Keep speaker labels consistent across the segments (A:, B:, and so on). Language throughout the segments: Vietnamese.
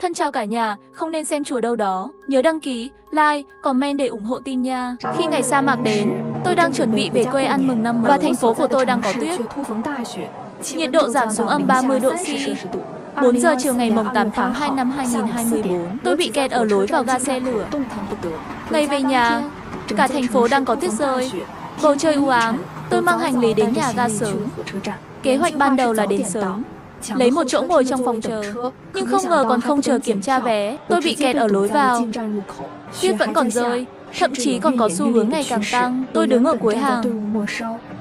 A: Thân chào cả nhà, không nên xem chùa đâu đó. Nhớ đăng ký, like, comment để ủng hộ team nha. Khi ngày sa mạc đến, tôi đang chuẩn bị về quê ăn mừng năm mới và thành phố của tôi đang có tuyết. Nhiệt độ giảm xuống âm 30 độ C. 4 giờ chiều ngày mùng 8 tháng 2 năm 2024, tôi bị kẹt ở lối vào ga xe lửa. Ngày về nhà, cả thành phố đang có tuyết rơi. Bầu trời u ám, tôi mang hành lý đến nhà ga sớm. Kế hoạch ban đầu là đến sớm, lấy một chỗ ngồi trong phòng chờ. Nhưng không ngờ còn không chờ kiểm tra vé, tôi bị kẹt ở lối vào. Tuyết vẫn còn rơi, thậm chí còn có xu hướng ngày càng tăng. Tôi đứng ở cuối hàng.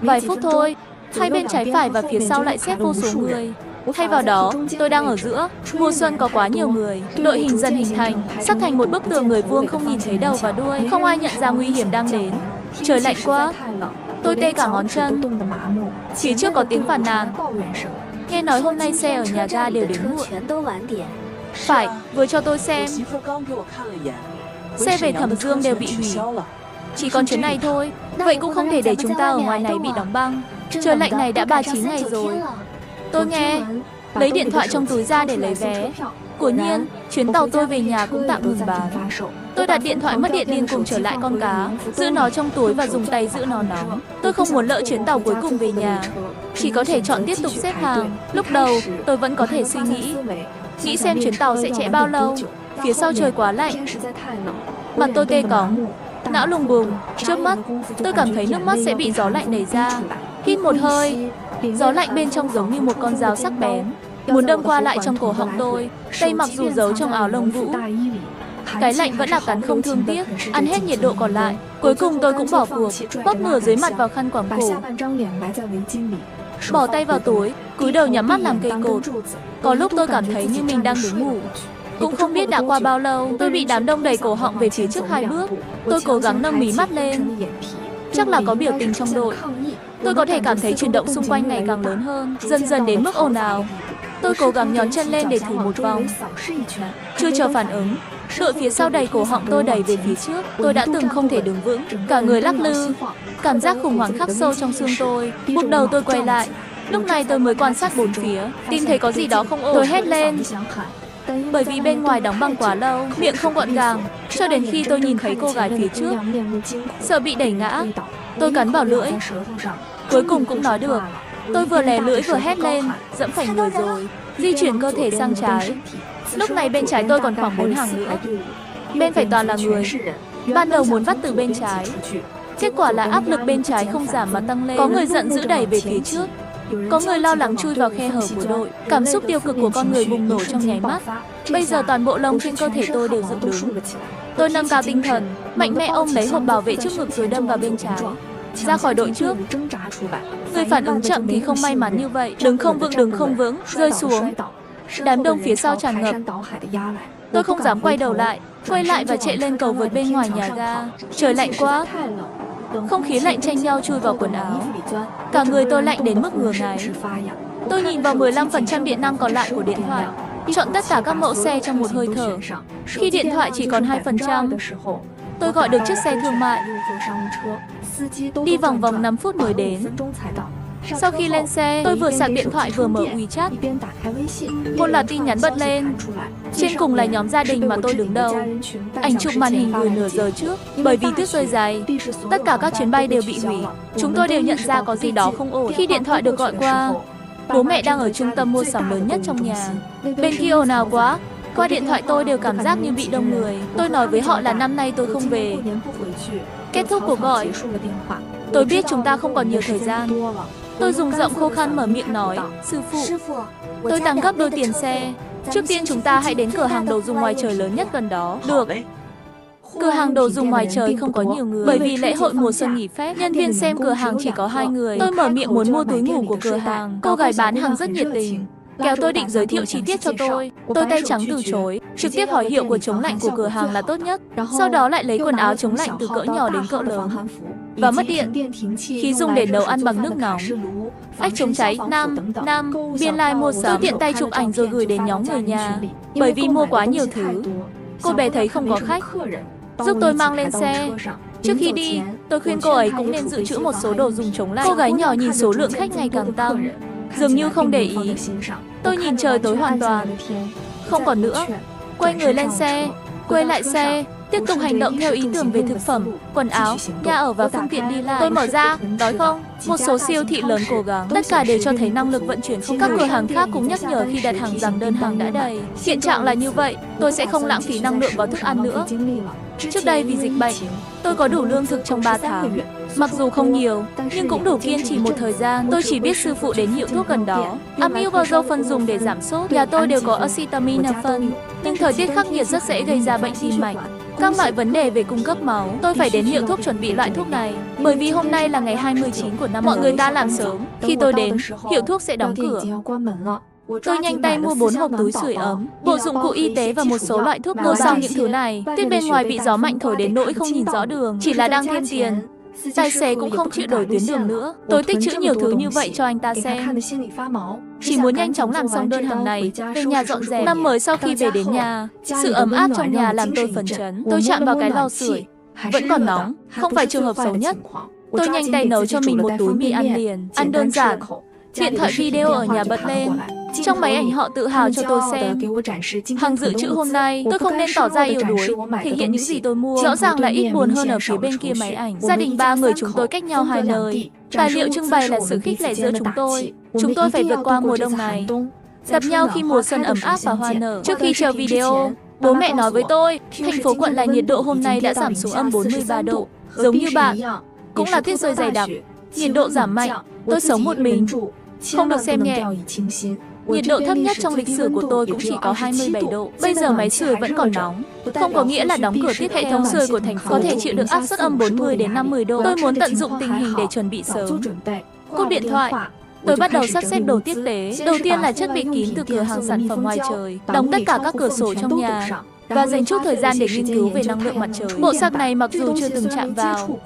A: Vài phút thôi, hai bên trái phải và phía sau lại xếp vô số người. Thay vào đó, tôi đang ở giữa. Mùa xuân có quá nhiều người. Đội hình dần hình thành, sắp thành một bức tường người vuông không nhìn thấy đầu và đuôi. Không ai nhận ra nguy hiểm đang đến. Trời lạnh quá, tôi tê cả ngón chân. Phía trước có tiếng phàn nàn. Nghe nói hôm nay xe ở nhà ga đều đến muộn. Phải, vừa cho tôi xem. Xe về Thẩm Dương đều bị hủy. Chỉ còn chuyến này thôi. Vậy cũng không thể để chúng ta ở ngoài này bị đóng băng. Trời lạnh này đã 39 ngày rồi. Tôi nghe, lấy điện thoại trong túi ra để lấy vé. Quả nhiên, chuyến tàu tôi về nhà cũng tạm ngừng bán. Tôi đặt điện thoại mất điện điên cuồng trở lại con cá, giữ nó trong túi và dùng tay giữ nó nóng. Tôi không muốn lỡ chuyến tàu cuối cùng về nhà, chỉ có thể chọn tiếp tục xếp hàng. Lúc đầu, tôi vẫn có thể suy nghĩ xem chuyến tàu sẽ chạy bao lâu. Phía sau trời quá lạnh, mặt tôi tê cóng, não lùng bùng. Trước mắt, tôi cảm thấy nước mắt sẽ bị gió lạnh đẩy ra. Hít một hơi, gió lạnh bên trong giống như một con dao sắc bén, muốn đâm qua lại trong cổ họng tôi. Tay mặc dù giấu trong áo lông vũ, cái lạnh vẫn là cắn không thương tiếc, ăn hết nhiệt độ còn lại. Cuối cùng tôi cũng bỏ cuộc, bóp nửa dưới mặt vào khăn quàng cổ, bỏ tay vào túi, cúi đầu nhắm mắt làm cây cột. Có lúc tôi cảm thấy như mình đang đứng ngủ. Cũng không biết đã qua bao lâu, tôi bị đám đông đầy cổ họng về phía trước 2 bước. Tôi cố gắng nâng mí mắt lên, chắc là có biểu tình trong đội. Tôi có thể cảm thấy chuyển động xung quanh ngày càng lớn hơn, dần dần đến mức ồn ào. Tôi cố gắng nhón chân lên để thử một vòng. Chưa chờ phản ứng, đội phía sau đẩy cổ họng tôi đẩy về phía trước. Tôi đã từng không thể đứng vững, cả người lắc lư. Cảm giác khủng hoảng khắc sâu trong xương tôi. Buộc đầu tôi quay lại. Lúc này tôi mới quan sát bốn phía, tìm thấy có gì đó không ổn. Tôi hét lên, bởi vì bên ngoài đóng băng quá lâu, miệng không gọn gàng. Cho đến khi tôi nhìn thấy cô gái phía trước, sợ bị đẩy ngã, tôi cắn vào lưỡi. Cuối cùng cũng nói được. Tôi vừa lè lưỡi vừa hét lên, dẫm phải người rồi, di chuyển cơ thể sang trái. Lúc này bên trái tôi còn khoảng 4 hàng nữa, bên phải toàn là người. Ban đầu muốn vắt từ bên trái, kết quả là áp lực bên trái không giảm mà tăng lên. Có người giận dữ đẩy về phía trước, có người lo lắng chui vào khe hở của đội. Cảm xúc tiêu cực của con người bùng nổ trong nháy mắt. Bây giờ toàn bộ lông trên cơ thể tôi đều dựng đứng. Tôi nâng cao tinh thần, mạnh mẽ ôm lấy hộp bảo vệ trước ngực rồi đâm vào bên trái. Ra khỏi đội trước, người phản ứng chậm thì không may mắn như vậy. Đứng không vững, rơi xuống. Đám đông phía sau tràn ngập. Tôi không dám quay đầu lại, quay lại và chạy lên cầu vượt bên ngoài nhà ga. Trời lạnh quá, không khí lạnh tranh nhau chui vào quần áo. Cả người tôi lạnh đến mức ngửa ngáy. Tôi nhìn vào 15% điện năng còn lại của điện thoại, chọn tất cả các mẫu xe trong một hơi thở. Khi điện thoại chỉ còn 2%, tôi gọi được chiếc xe thương mại. Đi vòng vòng 5 phút mới đến. Sau khi lên xe, tôi vừa sạc điện thoại vừa mở WeChat. Một loạt tin nhắn bật lên. Trên cùng là nhóm gia đình mà tôi đứng đầu. Ảnh chụp màn hình gửi nửa giờ trước. Bởi vì tuyết rơi dày, tất cả các chuyến bay đều bị hủy. Chúng tôi đều nhận ra có gì đó không ổn. Khi điện thoại được gọi qua, bố mẹ đang ở trung tâm mua sắm lớn nhất trong nhà. Bên kia ồn ào quá. Qua điện thoại tôi đều cảm giác như bị đông người. Tôi nói với họ là năm nay tôi không về. Kết thúc cuộc gọi, tôi biết chúng ta không còn nhiều thời gian. Tôi dùng giọng khô khan mở miệng nói, sư phụ, tôi tăng gấp đôi tiền xe. Trước tiên chúng ta hãy đến cửa hàng đồ dùng ngoài trời lớn nhất gần đó. Được. Cửa hàng đồ dùng ngoài trời không có nhiều người, bởi vì lễ hội mùa xuân nghỉ phép. Nhân viên xem cửa hàng chỉ có 2 người. Tôi mở miệng muốn mua túi ngủ của cửa hàng. Cô gái bán hàng rất nhiệt tình, kéo tôi định giới thiệu chi tiết cho tôi. Tôi tay trắng từ chối, trực tiếp hỏi hiệu của chống lạnh của cửa hàng là tốt nhất. Sau đó lại lấy quần áo chống lạnh từ cỡ nhỏ đến cỡ lớn. Và mất điện, khí dùng để nấu ăn bằng nước nóng, ách chống cháy, năm biên lai mua sắm. Tôi tiện tay chụp ảnh rồi gửi đến nhóm người nhà. Bởi vì mua quá nhiều thứ, cô bé thấy không có khách, giúp tôi mang lên xe. Trước khi đi, tôi khuyên cô ấy cũng nên dự trữ một số đồ dùng chống lạnh. Cô gái nhỏ nhìn số lượng khách ngày càng tăng, dường như không để ý. Tôi nhìn trời tối hoàn toàn, không còn nữa. Quay người lên xe, quay lại xe, tiếp tục hành động theo ý tưởng về thực phẩm, quần áo, nhà ở và phương tiện đi lại. Tôi mở ra, đói không? Một số siêu thị lớn cố gắng, tất cả đều cho thấy năng lực vận chuyển không. Các cửa hàng khác cũng nhắc nhở khi đặt hàng rằng đơn hàng đã đầy. Hiện trạng là như vậy, tôi sẽ không lãng phí năng lượng vào thức ăn nữa. Trước đây vì dịch bệnh, tôi có đủ lương thực trong 3 tháng. Mặc dù không nhiều, nhưng cũng đủ kiên trì một thời gian. Tôi chỉ biết sư phụ đến hiệu thuốc gần đó. Amigozo phân dùng để giảm sốt. Nhà tôi đều có acetaminophen, nhưng thời tiết khắc nghiệt rất dễ gây ra bệnh tim mạch. Các loại vấn đề về cung cấp máu, tôi phải đến hiệu thuốc chuẩn bị loại thuốc này. Bởi vì hôm nay là ngày 29 của năm, mọi người ta làm sớm. Khi tôi đến, hiệu thuốc sẽ đóng cửa. Tôi nhanh tay mua 4 hộp túi sưởi ấm, bộ dụng cụ y tế và một số loại thuốc. Mua xong những thứ này, tuyết bên ngoài bị gió mạnh thổi đến nỗi không nhìn rõ đường, chỉ là đang thêm tiền. Tài xế cũng không chịu đổi tuyến đường nữa. Tôi tích trữ nhiều thứ như vậy cho anh ta xem. Chỉ muốn nhanh chóng làm xong đơn hàng này, về nhà dọn dẹp. Năm mới sau khi về đến nhà, sự ấm áp trong nhà làm tôi phấn chấn. Tôi chạm vào cái lò sưởi, vẫn còn nóng, không phải trường hợp xấu nhất. Tôi nhanh tay nấu cho mình một túi mì ăn liền, ăn đơn giản. Điện thoại video ở nhà bật lên. Trong máy ảnh họ tự hào cho tôi xem. Hàng dự trữ hôm nay, tôi không nên tỏ ra yếu đuối, thể hiện những gì tôi mua. Rõ ràng là ít buồn hơn ở phía bên kia máy ảnh. Gia đình 3 người chúng tôi cách nhau 2 nơi. Tài liệu trưng bày là sự khích lệ giữa chúng tôi. Chúng tôi phải vượt qua mùa đông này. Gặp nhau khi mùa xuân ấm áp và hoa nở. Trước khi chờ video, bố mẹ nói với tôi, thành phố Quận là nhiệt độ hôm nay đã giảm xuống âm 43 độ. Giống như bạn, cũng là tuyết rơi dày đặc. Nhiệt độ giảm mạnh, tôi sống một mình, không được xem nhẹ. Nhiệt độ thấp nhất trong lịch sử của tôi cũng chỉ có 27 độ. Bây giờ máy sưởi vẫn còn nóng. Không có nghĩa là đóng cửa tiết. Hệ thống sưởi của thành phố có thể chịu được áp suất âm 40 đến 50 độ. Tôi muốn tận dụng tình hình để chuẩn bị sớm. Cúp điện thoại. Tôi bắt đầu sắp xếp đồ tiếp tế. Đầu tiên là chất bịt kín từ cửa hàng sản phẩm ngoài trời, đóng tất cả các cửa sổ trong nhà và dành chút thời gian để nghiên cứu về năng lượng mặt trời. Bộ sạc này mặc dù chưa từng chạm vào,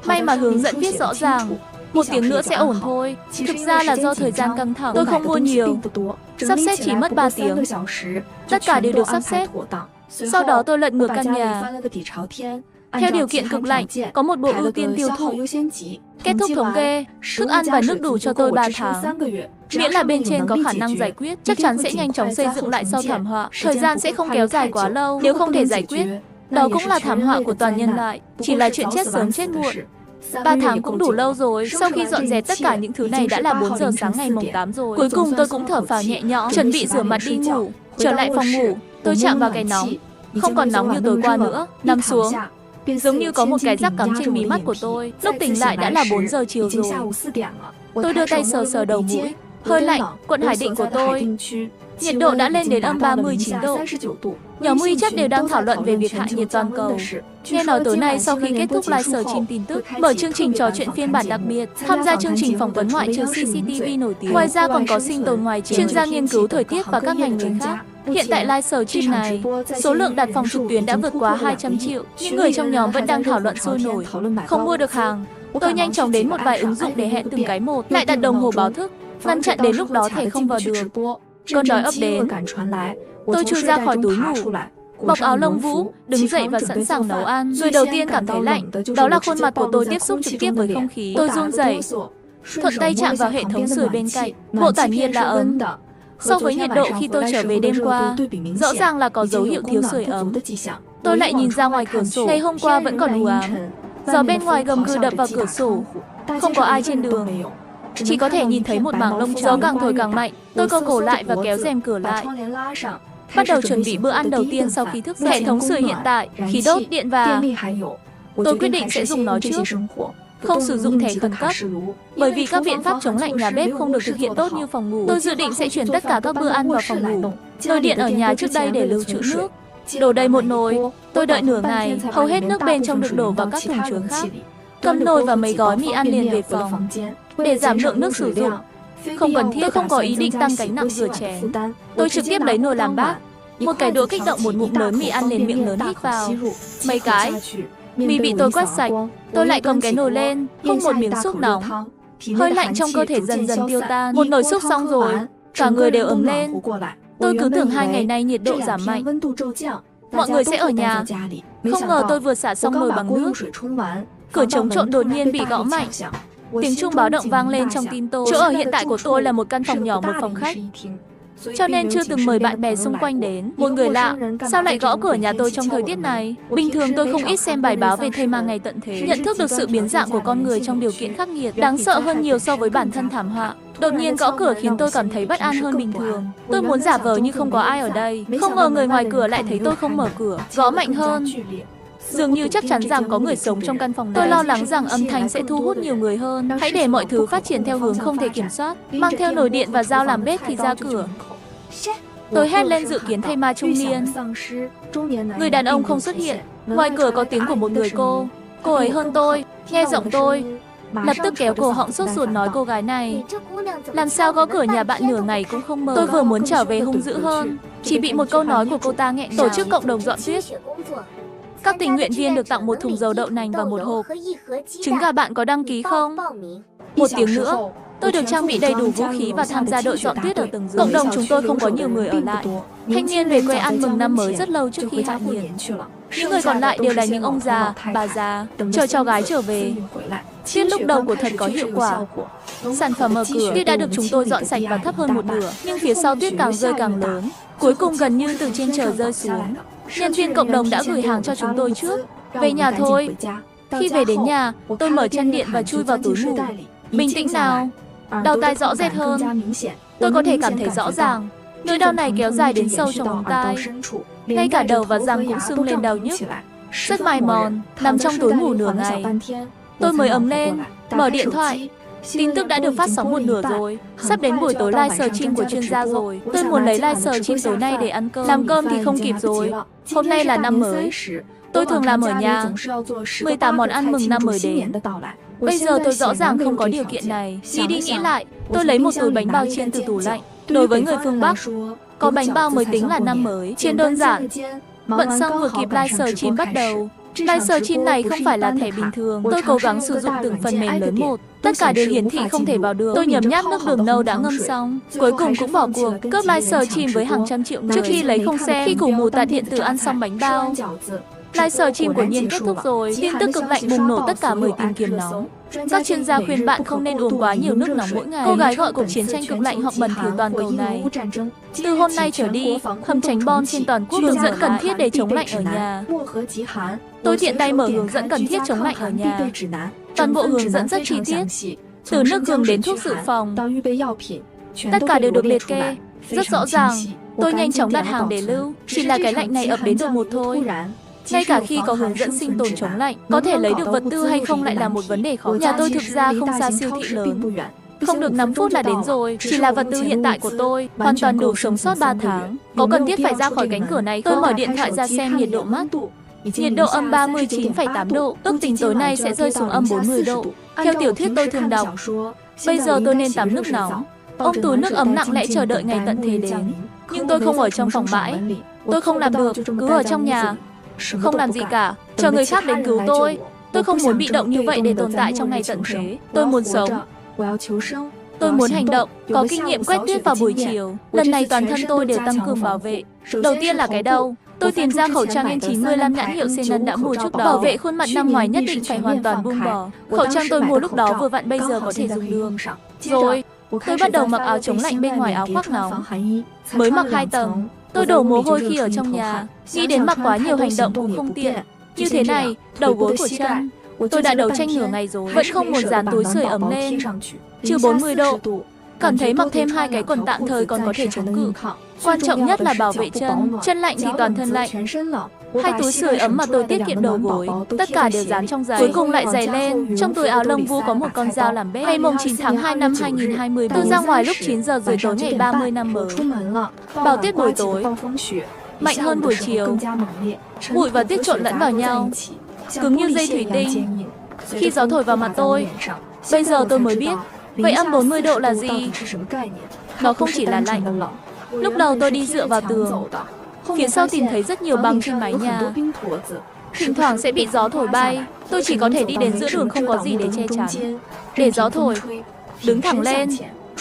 A: may mà hướng dẫn viết rõ ràng. 1 tiếng nữa sẽ ổn thôi. Thực ra là do thời gian căng thẳng, tôi không mua nhiều. Sắp xếp chỉ mất 3 tiếng. Tất cả đều được sắp xếp. Sau đó tôi lật ngược căn nhà. Theo điều kiện cực lạnh, có một bộ ưu tiên tiêu thụ. Kết thúc thống kê, thức ăn và nước đủ cho tôi 3 tháng. Miễn là bên trên có khả năng giải quyết, chắc chắn sẽ nhanh chóng xây dựng lại sau thảm họa. Thời gian sẽ không kéo dài quá lâu. Nếu không thể giải quyết, đó cũng là thảm họa của toàn nhân loại. Chỉ là chuyện chết sớm chết muộn. 3 tháng cũng đủ lâu rồi. Sau khi dọn dẹp tất cả những thứ này đã là 4 giờ sáng ngày mùng 8 rồi. Cuối cùng tôi cũng thở phào nhẹ nhõm, chuẩn bị rửa mặt đi ngủ. Trở lại phòng ngủ, tôi chạm vào cái nóng. Không còn nóng như tối qua nữa. Nằm xuống, giống như có một cái rắc cắm trên mí mắt của tôi. Lúc tỉnh lại đã là 4 giờ chiều rồi. Tôi đưa tay sờ sờ đầu mũi. Hơi lạnh, quận Hải Định của tôi. Nhiệt độ đã lên đến âm 39 độ. Nhóm WeChat đều đang thảo luận về việc hạ nhiệt toàn cầu. Nghe nói tối nay sau khi kết thúc livestream tin tức, mở chương trình trò chuyện phiên bản đặc biệt, tham gia chương trình phỏng vấn ngoại trừ CCTV nổi tiếng. Ngoài ra còn có sinh tồn ngoài chuyên gia nghiên cứu thời tiết và các ngành nghề khác. Hiện tại livestream này, số lượng đặt phòng trực tuyến đã vượt quá 200 triệu. Những người trong nhóm vẫn đang thảo luận sôi nổi, không mua được hàng. Tôi nhanh chóng đến một vài ứng dụng để hẹn từng cái một, lại đặt đồng hồ báo thức, ngăn chặn đến lúc đó thẻ không vào được. Cơn đói ập đến. Tôi chui ra khỏi túi ngủ, bọc áo lông vũ, đứng dậy và sẵn sàng nấu ăn. Người đầu tiên cảm thấy lạnh, đó là khuôn mặt của tôi tiếp xúc trực tiếp với không khí. Tôi run rẩy, thuận tay chạm vào hệ thống sưởi bên cạnh. Bộ tản nhiệt là ấm. So với nhiệt độ khi tôi trở về đêm qua, rõ ràng là có dấu hiệu thiếu sưởi ấm. Tôi lại nhìn ra ngoài cửa sổ. Ngày hôm qua vẫn còn u ám. Gió bên ngoài gầm gừ đập vào cửa sổ. Không có ai trên đường. Chỉ có thể nhìn thấy một mảng lông trắng. Gió càng thổi càng mạnh. Tôi co cổ lại và kéo rèm cửa lại. Bắt đầu chuẩn bị bữa ăn đầu tiên sau khi thức dậy. Hệ thống sưởi hiện tại, khí đốt, điện và... Tôi quyết định sẽ dùng nó trước. Không sử dụng thẻ khẩn cấp. Bởi vì các biện pháp chống lạnh nhà bếp không được thực hiện tốt như phòng ngủ. Tôi dự định sẽ chuyển tất cả các bữa ăn vào phòng ngủ. Nồi điện ở nhà trước đây để lưu trữ nước. Đổ đầy một nồi. Tôi đợi nửa ngày, hầu hết nước bên trong được đổ vào các thùng chứa khác. Cầm nồi và mấy gói mì ăn liền về phòng. Để giảm lượng nước sử dụng, không cần thiết, không có ý định tăng gánh nặng rửa chén. Tôi trực tiếp lấy nồi làm bát. Một cái đũa kích động một ngụm lớn mì ăn liền miệng lớn hít vào. Mấy cái. Mì bị tôi quét sạch. Tôi lại cầm cái nồi lên, không một miếng súp nóng. Hơi lạnh trong cơ thể dần dần tiêu tan. Một nồi súp xong rồi, cả người đều ấm lên. Tôi cứ tưởng 2 ngày nay nhiệt độ giảm mạnh, mọi người sẽ ở nhà. Không ngờ tôi vừa xả xong nồi bằng nước, cửa chống trộn đột nhiên bị gõ mạnh. Tiếng chuông báo động vang lên trong tim tôi. Chỗ ở hiện tại của tôi là một căn phòng nhỏ, một phòng khách. cho nên chưa từng mời bạn bè xung quanh đến. Một người lạ, sao lại gõ cửa nhà tôi trong thời tiết này? Bình thường tôi không ít xem bài báo về thây ma ngày tận thế, nhận thức được sự biến dạng của con người trong điều kiện khắc nghiệt, đáng sợ hơn nhiều so với bản thân thảm họa. Đột nhiên gõ cửa khiến tôi cảm thấy bất an hơn bình thường. Tôi muốn giả vờ như không có ai ở đây, không ngờ người ngoài cửa lại thấy tôi không mở cửa, gõ mạnh hơn. Dường như chắc chắn rằng có người sống trong căn phòng này. Tôi lo lắng rằng âm thanh sẽ thu hút nhiều người hơn. Hãy để mọi thứ phát triển theo hướng không thể kiểm soát. Mang theo nồi điện và dao làm bếp thì ra cửa. Tôi hét lên dự kiến thây ma trung niên. Người đàn ông không xuất hiện. Ngoài cửa có tiếng của một người cô. Cô ấy hơn tôi, nghe giọng tôi. Lập tức kéo cổ họng sốt ruột nói cô gái này. Làm sao gõ cửa nhà bạn nửa ngày cũng không mở. Tôi vừa muốn trở về hung dữ hơn, chỉ bị một câu nói của cô ta nghẹn. Tổ chức cộng đồng dọn tuyết. Các tình nguyện viên được tặng một thùng dầu đậu nành và một hộp trứng gà. Bạn có đăng ký không? Một tiếng nữa, tôi được trang bị đầy đủ vũ khí và tham gia đội dọn tuyết ở tầng dưới. Cộng đồng chúng tôi không có nhiều người ở lại. Thanh niên về quê ăn mừng năm mới rất lâu trước khi hạ nhiệt. Những người còn lại đều là những ông già, bà già, chờ cháu gái trở về. Tiết lúc đầu của thật có hiệu quả. Sản phẩm ở cửa tuy đã được chúng tôi dọn sạch và thấp hơn một nửa, nhưng phía sau tuyết càng rơi càng lớn. Cuối cùng gần như từ trên trời rơi xuống. Nhân viên cộng đồng đã gửi hàng cho chúng tôi trước. Về nhà thôi. Khi về đến nhà, tôi mở chăn điện và chui vào túi ngủ. Bình tĩnh nào. Đau tai rõ rệt hơn. Tôi có thể cảm thấy rõ ràng. Nỗi đau này kéo dài đến sâu trong móng tai. Ngay cả đầu và răng cũng sưng lên đau nhức. Rất mài mòn, nằm trong túi ngủ nửa ngày. Tôi mới ấm lên, mở điện thoại. Tin tức đã được phát sóng một nửa rồi. Sắp đến buổi tối livestream của chuyên gia rồi. Tôi muốn lấy livestream tối nay để ăn cơm. Làm cơm thì không kịp rồi. Hôm nay là năm mới. Tôi thường làm ở nhà. 18 món ăn mừng năm mới đến. Bây giờ tôi rõ ràng không có điều kiện này. Nghĩ đi nghĩ lại, tôi lấy một túi bánh bao chiên từ tủ lạnh. Đối với người phương Bắc, có bánh bao mới tính là năm mới. Chiên đơn giản. Bận xong vừa kịp livestream bắt đầu. Livestream này không phải là thẻ bình thường. Tôi cố gắng sử dụng từng phần mềm lớn một. Tất cả đều hiển thị không thể vào được. Tôi nhấm nháp nước đường nâu đã ngâm xong. Cuối cùng cũng bỏ cuộc. Cướp livestream với hàng trăm triệu người. Trước khi lấy không xem, khi củ mù tạt điện tử ăn xong bánh bao. Livestream của Nhiên kết thúc rồi. Tin tức cực lạnh bùng nổ tất cả 10 tìm kiếm nóng. Các chuyên gia khuyên bạn không nên uống quá nhiều nước nóng mỗi ngày. Cô gái gọi cuộc chiến tranh cực lạnh hoặc bẩn thỉu toàn cầu này. Từ hôm nay trở đi, hầm tránh bom trên toàn quốc hướng dẫn cần thiết để chống lạnh ở nhà. Tôi tiện tay mở hướng dẫn cần thiết chống lạnh ở nhà. Toàn bộ hướng dẫn rất chi tiết, từ nước gừng đến thuốc dự phòng. Tất cả đều được liệt kê, rất rõ ràng. Tôi nhanh chóng đặt hàng để lưu, chỉ là cái lạnh này ập đến đột ngột thôi. Ngay cả khi có hướng dẫn sinh tồn chống lạnh, có thể lấy được vật tư hay không lại là một vấn đề khó. Nhà tôi thực ra không xa siêu thị lớn. Không được 5 phút là đến rồi, chỉ là vật tư hiện tại của tôi, hoàn toàn đủ sống sót 3 tháng. Có cần thiết phải ra khỏi cánh cửa này? Tôi mở điện thoại ra xem nhiệt độ mắt. Nhiệt độ âm 39,8 độ, ước tính tối nay sẽ rơi xuống âm 40 độ. Theo tiểu thuyết tôi thường đọc, bây giờ tôi nên tắm nước nóng, ôm túi nước ấm lặng lẽ chờ đợi ngày tận thế đến. Nhưng tôi không ở trong phòng bãi, tôi không làm được, cứ ở trong nhà, không làm gì cả, chờ người khác đến cứu tôi. Tôi không muốn bị động như vậy để tồn tại trong ngày tận thế. Tôi muốn sống. Tôi muốn hành động, có kinh nghiệm quét tuyết vào buổi chiều. Lần này toàn thân tôi đều tăng cường bảo vệ. Đầu tiên là cái đầu. Tôi tìm ra khẩu trang N95 nhãn hiệu Canon đã mua trước đó. Bảo vệ khuôn mặt năm ngoài nhất định phải hoàn toàn buông bỏ. Khẩu trang tôi mua lúc đó vừa vặn bây giờ có thể dùng được. Rồi, tôi bắt đầu mặc áo chống lạnh bên ngoài áo khoác nóng. Mới mặc 2 tầng, tôi đổ mồ hôi khi ở trong nhà. Nghĩ đến mặc quá nhiều hành động cũng không tiện. Như thế này, đầu gối của chân. Tôi đã đấu tranh nửa ngày rồi, vẫn không muốn dán túi sưởi ấm lên. Trừ 40 độ. Cảm thấy mặc thêm 2 cái quần tạm thời còn có thể chống cự. Quan trọng nhất là bảo vệ chân. Chân lạnh thì toàn thân lạnh. 2 túi sưởi ấm mà tôi tiết kiệm đầu gối, tất cả đều dán trong giấy. Cuối cùng lại giày lên. Trong túi áo lông vu có một con dao làm bếp. Ngày mùng 9 tháng 2 năm 2020, tôi ra ngoài lúc 9 giờ rưỡi tối ngày 30 năm mới. Bão tuyết buổi tối, mạnh hơn buổi chiều. Bụi và tuyết trộn lẫn vào nhau, cứng như dây thủy tinh. Khi gió thổi vào mặt tôi, bây giờ tôi mới biết, vậy âm 40 độ là gì? Nó không chỉ là lạnh. Lúc đầu tôi đi dựa vào tường, phía sau tìm thấy rất nhiều băng trên mái nhà. Thỉnh thoảng sẽ bị gió thổi bay. Tôi chỉ có thể đi đến giữa đường không có gì để che chắn, để gió thổi. Đứng thẳng lên,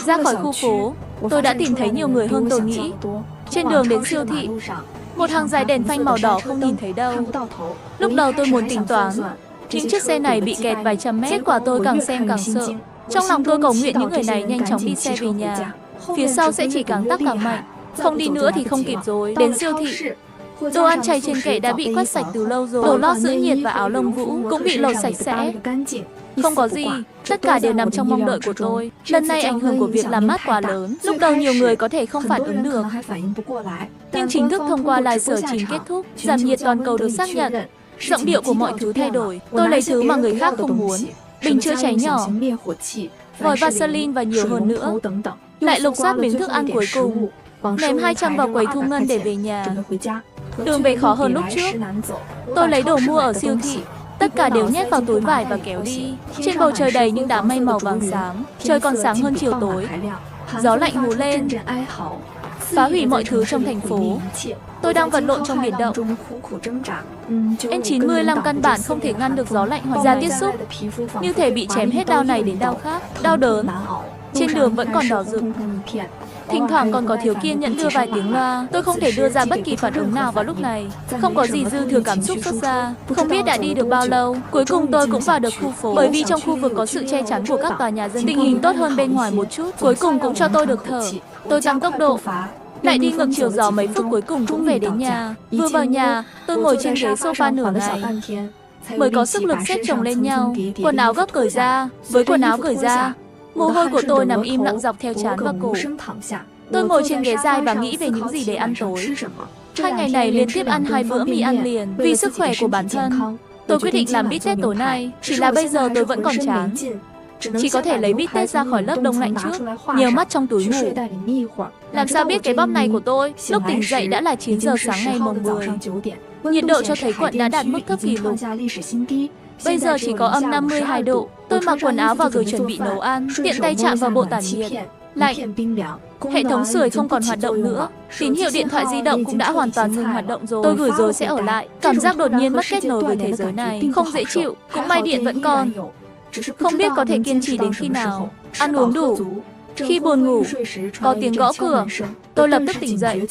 A: ra khỏi khu phố, tôi đã tìm thấy nhiều người hơn tôi nghĩ. Trên đường đến siêu thị, một hàng dài đèn phanh màu đỏ không nhìn thấy đâu. Lúc đầu tôi muốn tính toán, những chiếc xe này bị kẹt vài trăm mét. Kết quả tôi càng xem càng sợ. Trong lòng tôi cầu nguyện những người này nhanh chóng đi xe về nhà. Phía sau sẽ chỉ càng tắc càng mạnh. Không đi nữa thì không kịp rồi. Đến siêu thị, đồ ăn chay trên kệ đã bị quét sạch từ lâu rồi. Đồ lót giữ nhiệt và áo lông vũ cũng bị lột sạch sẽ. Không có gì, tất cả đều nằm trong mong đợi của tôi. Lần này ảnh hưởng của việc làm mát quá lớn. Lúc đầu nhiều người có thể không phản ứng được. Nhưng chính thức thông qua live sở trình kết thúc, giảm nhiệt toàn cầu được xác nhận. Giọng điệu của mọi thứ thay đổi. Tôi lấy thứ mà người khác không muốn. Bình chữa cháy nhỏ, vòi Vaseline và nhiều hơn nữa. Lại lục soát miếng thức ăn cuối cùng. Ném 200 vào quầy thu ngân để về nhà. Đường về khó hơn lúc trước. Tôi lấy đồ mua ở siêu thị. Tất cả đều nhét vào túi vải và kéo đi. Trên bầu trời đầy những đám mây màu vàng xám. Trời còn sáng hơn chiều tối. Gió lạnh hú lên, phá hủy mọi thứ trong thành phố. Tôi đang vật lộn trong biển động. N95 căn bản không thể ngăn được gió lạnh hoặc da tiếp xúc. Như thể bị chém hết đao này đến đao khác. Đau đớn. Trên đường vẫn còn đỏ rực. Thỉnh thoảng còn có thiếu kiên nhẫn đưa vài tiếng loa. Tôi không thể đưa ra bất kỳ phản ứng nào vào lúc này. Không có gì dư thừa cảm xúc xuất ra. Không biết đã đi được bao lâu. Cuối cùng tôi cũng vào được khu phố. Bởi vì trong khu vực có sự che chắn của các tòa nhà dân. Tình hình tốt hơn bên ngoài một chút. Cuối cùng cũng cho tôi được thở. Tôi tăng tốc độ. Lại đi ngược chiều gió mấy phút cuối cùng cũng về đến nhà. Vừa vào nhà, tôi ngồi trên ghế sofa nửa ngày. Mới có sức lực xếp chồng lên nhau. Quần áo gấp cởi ra. Với quần áo cởi ra, mồ hôi của tôi nằm im lặng dọc theo trán và cổ. Tôi ngồi trên ghế dài và nghĩ về những gì để ăn tối. 2 ngày này liên tiếp ăn 2 bữa mì ăn liền. Vì sức khỏe của bản thân, tôi quyết định làm bít tết tối nay. Chỉ là bây giờ tôi vẫn còn chán. Chỉ có thể lấy bít tết ra khỏi lớp đông lạnh trước, nhiều mắt trong túi ngủ. Làm sao biết cái bóp này của tôi? Lúc tỉnh dậy đã là 9 giờ sáng ngày mùng 10. Nhiệt độ cho thấy quận đã đạt mức thấp kỷ lục. Bây giờ chỉ có âm 52 độ. Tôi mặc quần áo và rồi chuẩn bị nấu ăn, tiện tay chạm vào bộ tản nhiệt. Lạnh. Hệ thống sưởi không còn hoạt động nữa. Tín hiệu điện thoại di động cũng đã hoàn toàn ngừng hoạt động rồi. Tôi gửi rồi sẽ ở lại. Cảm giác đột nhiên mất kết nối với thế giới này không dễ chịu. Cũng may điện vẫn còn. Không biết có thể kiên trì đến khi nào. Ăn uống đủ. Khi buồn ngủ, có tiếng gõ cửa. Tôi lập tức tỉnh dậy.